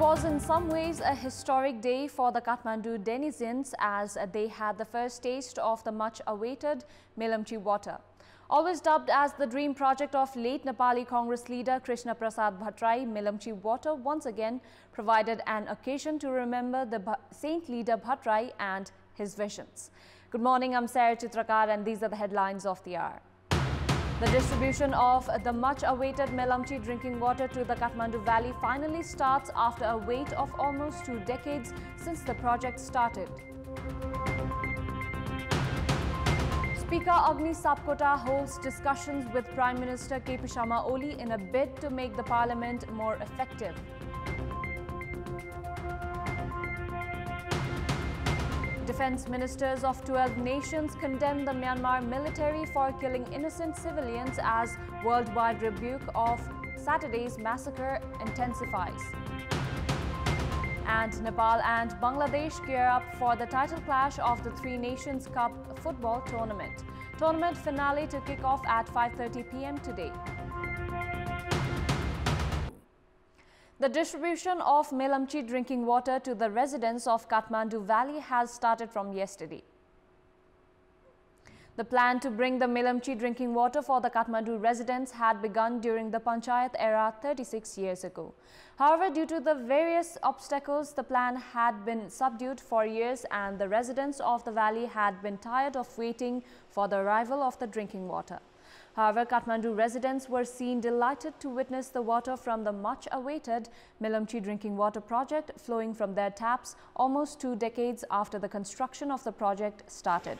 was in some ways a historic day for the Kathmandu denizens as they had the first taste of the much-awaited Melamchi water. Always dubbed as the dream project of late Nepali Congress leader Krishna Prasad Bhattarai, Melamchi water once again provided an occasion to remember the saint leader Bhattarai and his visions. Good morning, I'm Sarah Chitrakar and these are the headlines of the hour. The distribution of the much-awaited Melamchi drinking water to the Kathmandu Valley finally starts after a wait of almost 2 decades since the project started. Speaker Agni Sapkota holds discussions with Prime Minister KP Sharma Oli in a bid to make the parliament more effective. Defense ministers of 12 nations condemn the Myanmar military for killing innocent civilians as worldwide rebuke of Saturday's massacre intensifies. And Nepal and Bangladesh gear up for the title clash of the Three Nations Cup football tournament. Tournament finale to kick off at 5:30 p.m. today. The distribution of Melamchi drinking water to the residents of Kathmandu Valley has started from yesterday. The plan to bring the Melamchi drinking water for the Kathmandu residents had begun during the Panchayat era 36 years ago. However, due to the various obstacles, the plan had been subdued for years and the residents of the valley had been tired of waiting for the arrival of the drinking water. However, Kathmandu residents were seen delighted to witness the water from the much-awaited Melamchi drinking water project flowing from their taps almost 2 decades after the construction of the project started.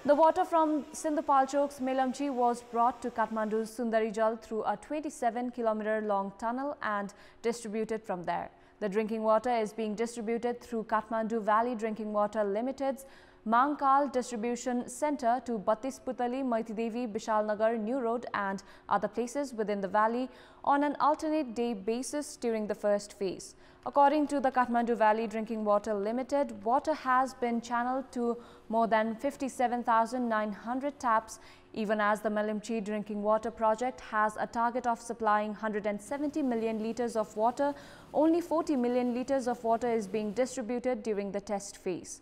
The water from Sindhupalchok's Melamchi was brought to Kathmandu's Sundarijal through a 27-kilometer long tunnel and distributed from there. The drinking water is being distributed through Kathmandu Valley Drinking Water Limited's Mangkal Distribution Center to Battis Putali, Maitidevi, Bishalnagar, New Road and other places within the valley on an alternate day basis during the first phase. According to the Kathmandu Valley Drinking Water Limited, water has been channeled to more than 57,900 taps, even as the Melamchi drinking water project has a target of supplying 170 million litres of water. Only 40 million litres of water is being distributed during the test phase.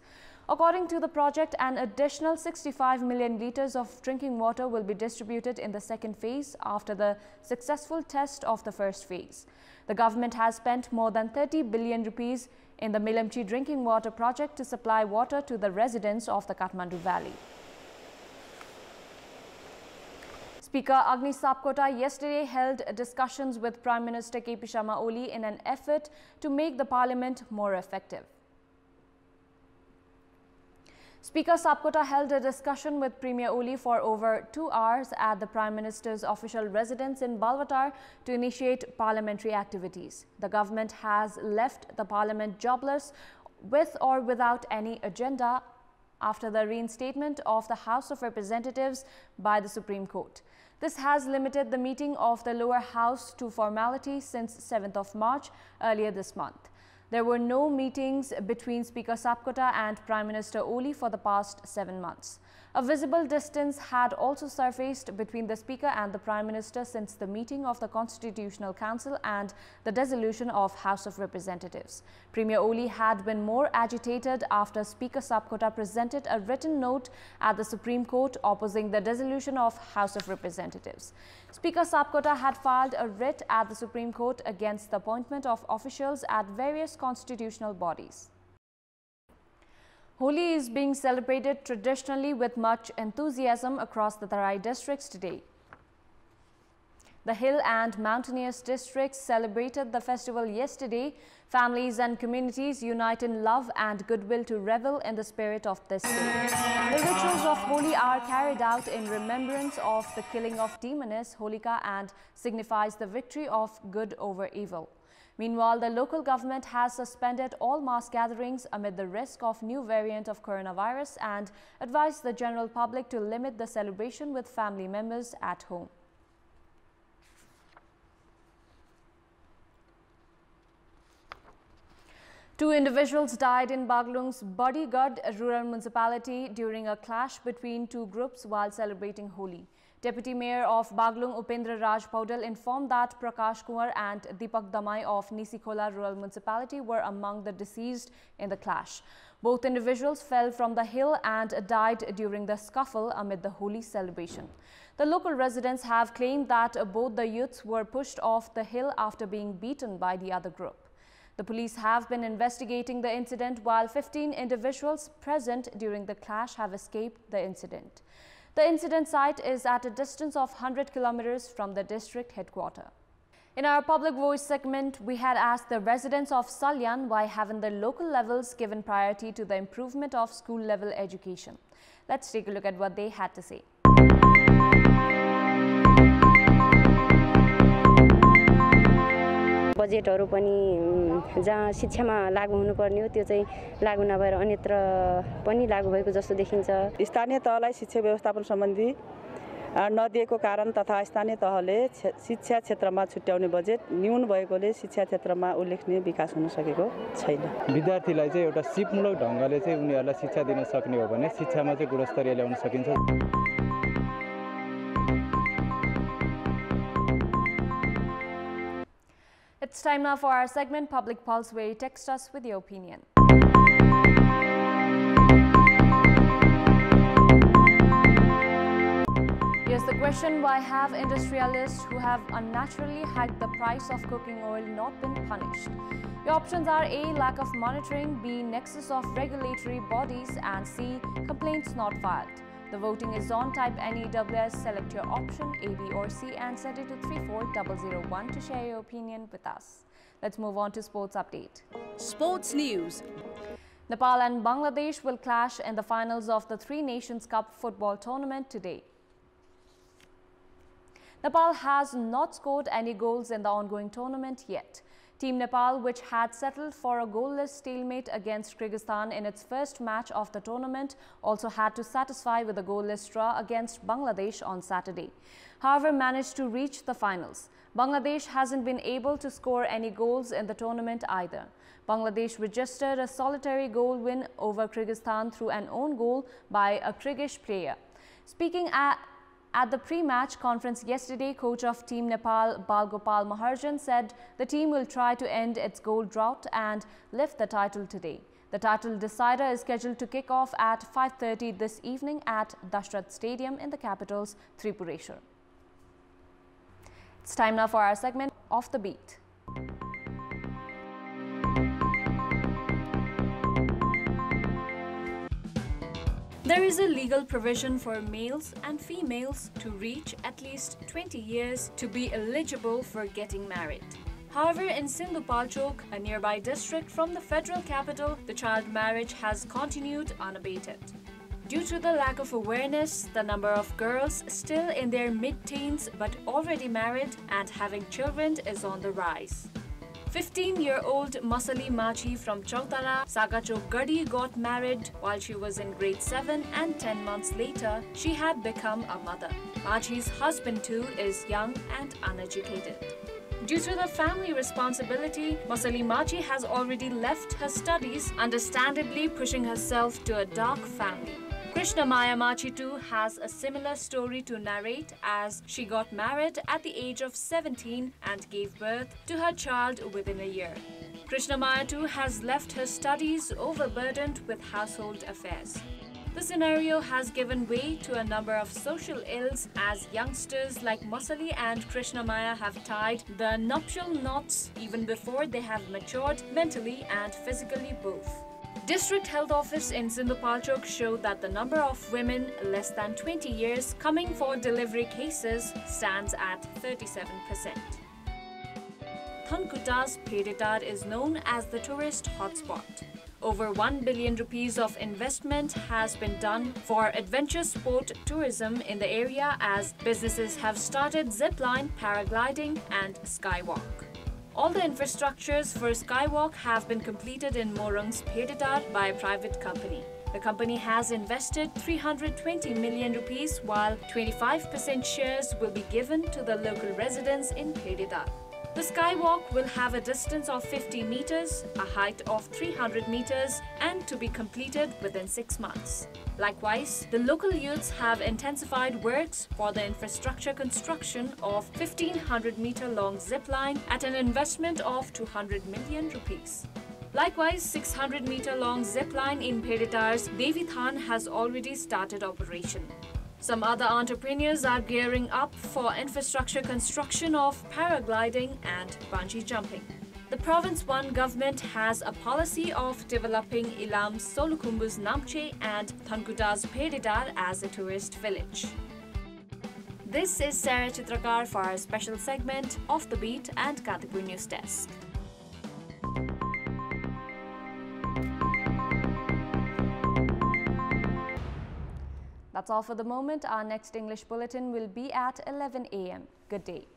According to the project, an additional 65 million litres of drinking water will be distributed in the second phase after the successful test of the first phase. The government has spent more than 30 billion rupees in the Melamchi drinking water project to supply water to the residents of the Kathmandu Valley. Speaker Agni Sapkota yesterday held discussions with Prime Minister KP Sharma Oli in an effort to make the parliament more effective. Speaker Sapkota held a discussion with Premier Oli for over 2 hours at the Prime Minister's official residence in Balwatar to initiate parliamentary activities. The government has left the parliament jobless with or without any agenda after the reinstatement of the House of Representatives by the Supreme Court. This has limited the meeting of the lower house to formality since 7th of March earlier this month. There were no meetings between Speaker Sapkota and Prime Minister Oli for the past 7 months. A visible distance had also surfaced between the Speaker and the Prime Minister since the meeting of the Constitutional Council and the dissolution of House of Representatives. Premier Oli had been more agitated after Speaker Sapkota presented a written note at the Supreme Court opposing the dissolution of House of Representatives. Speaker Sapkota had filed a writ at the Supreme Court against the appointment of officials at various constitutional bodies. Holi is being celebrated traditionally with much enthusiasm across the Tarai districts today. The hill and mountainous districts celebrated the festival yesterday. Families and communities unite in love and goodwill to revel in the spirit of this day. The rituals of Holi are carried out in remembrance of the killing of demoness Holika and signifies the victory of good over evil. Meanwhile, the local government has suspended all mass gatherings amid the risk of new variant of coronavirus and advised the general public to limit the celebration with family members at home. Two individuals died in Baglung's Bodyguard rural municipality during a clash between two groups while celebrating Holi. Deputy Mayor of Baglung Upendra Raj Paudal informed that Prakash Kumar and Deepak Damai of Nisikhola Rural Municipality were among the deceased in the clash. Both individuals fell from the hill and died during the scuffle amid the Holi celebration. The local residents have claimed that both the youths were pushed off the hill after being beaten by the other group. The police have been investigating the incident, while 15 individuals present during the clash have escaped the incident. The incident site is at a distance of 100 kilometers from the district headquarters. In our public voice segment, we had asked the residents of Salyan why haven't the local levels given priority to the improvement of school level education. Let's take a look at what they had to say. बजेटहरु पनि जहाँ शिक्षामा लागू हुनुपर्ने हो त्यो चाहिँ लागू नभएर अन्यत्र पनि लागू भएको जस्तो देखिन्छ। स्थानीय तहलाई शिक्षा व्यवस्थापन सम्बन्धी नदिएको कारण तथा स्थानीय तहले शिक्षा क्षेत्रमा छुट्याउने बजेट न्यून भएकोले शिक्षा क्षेत्रमा उल्लेखनीय विकास हुन सकेको छैन। विद्यार्थीलाई चाहिँ एउटा सिपमूलक ढंगले चाहिँ उनीहरुलाई शिक्षा दिन सक्ने हो भने शिक्षामा चाहिँ गुणस्तरीय ल्याउन सकिन्छ। It's time now for our segment Public Pulse, where you text us with your opinion. Here's the question: why have industrialists who have unnaturally hiked the price of cooking oil not been punished? Your options are A. Lack of monitoring, B. Nexus of regulatory bodies, and C. Complaints not filed. The voting is on. Type NEWS, select your option A, B or C and send it to 34001 to share your opinion with us. Let's move on to sports update. Sports news. Nepal and Bangladesh will clash in the finals of the Three Nations Cup football tournament today. Nepal has not scored any goals in the ongoing tournament yet. Team Nepal, which had settled for a goalless stalemate against Kyrgyzstan in its first match of the tournament, also had to satisfy with a goalless draw against Bangladesh on Saturday. However, managed to reach the finals. Bangladesh hasn't been able to score any goals in the tournament either. Bangladesh registered a solitary goal win over Kyrgyzstan through an own goal by a Kyrgyz player. Speaking at the pre-match conference yesterday, coach of Team Nepal, Balgopal Maharjan, said the team will try to end its goal drought and lift the title today. The title decider is scheduled to kick off at 5:30 this evening at Dashrath Stadium in the capital's Tripureshwar. It's time now for our segment, Off the Beat. There is a legal provision for males and females to reach at least 20 years to be eligible for getting married. However, in Sindhupalchok, a nearby district from the federal capital, the child marriage has continued unabated. Due to the lack of awareness, the number of girls still in their mid-teens but already married and having children is on the rise. 15-year-old Masali Machi from Chautara, Sagachok Gadi got married while she was in grade 7, and 10 months later, she had become a mother. Machi's husband too is young and uneducated. Due to the family responsibility, Masali Machi has already left her studies, understandably pushing herself to a dark family. Krishna Maya Machi too has a similar story to narrate, as she got married at the age of 17 and gave birth to her child within a year. Krishna Maya too has left her studies overburdened with household affairs. The scenario has given way to a number of social ills, as youngsters like Masali and Krishna Maya have tied the nuptial knots even before they have matured mentally and physically both. District Health Office in Sindhupalchok showed that the number of women less than 20 years coming for delivery cases stands at 37%. Thankuta's Peditar is known as the tourist hotspot. Over 1 billion rupees of investment has been done for adventure sport tourism in the area, as businesses have started zipline, paragliding and skywalk. All the infrastructures for skywalk have been completed in Morung's Peditar by a private company. The company has invested 320 million rupees, while 25% shares will be given to the local residents in Peditar. The skywalk will have a distance of 50 meters, a height of 300 meters, and to be completed within 6 months. Likewise, the local youths have intensified works for the infrastructure construction of 1500-meter-long zip line at an investment of 200 million rupees. Likewise, 600-meter-long zip line in Pheritar's Devithan has already started operation. Some other entrepreneurs are gearing up for infrastructure construction of paragliding and bungee jumping. The Province 1 government has a policy of developing Ilam's Solukhumbu's Melamchi and Thankuda's Pheritar as a tourist village. This is Sarah Chitrakar for our special segment Off the Beat and Kantipur News Desk. That's all for the moment. Our next English bulletin will be at 11 a.m. Good day.